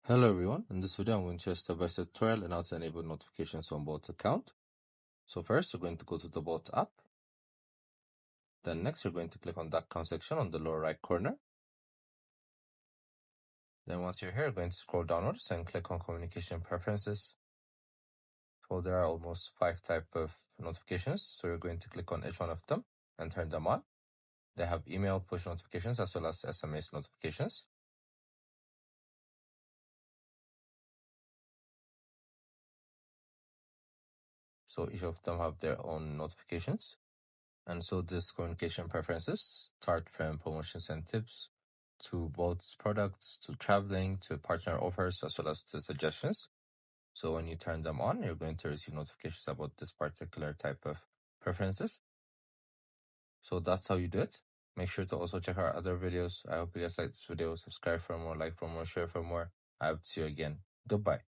Hello everyone, in this video I'm going to share a step-by-step tutorial on how to enable notifications on Bolt account. So first you're going to go to the Bolt app. Then next you're going to click on the account section on the lower right corner. Then once you're here, you're going to scroll downwards and click on communication preferences. So there are almost 5 types of notifications. So you're going to click on each one of them and turn them on. They have email push notifications as well as SMS notifications. So each of them have their own notifications. And so this communication preferences start from promotions and tips to Bolt's products, to traveling, to partner offers, as well as to suggestions. So when you turn them on, you're going to receive notifications about this particular type of preferences. So that's how you do it. Make sure to also check our other videos. I hope you guys like this video. Subscribe for more, like for more, share for more. I hope to see you again. Goodbye.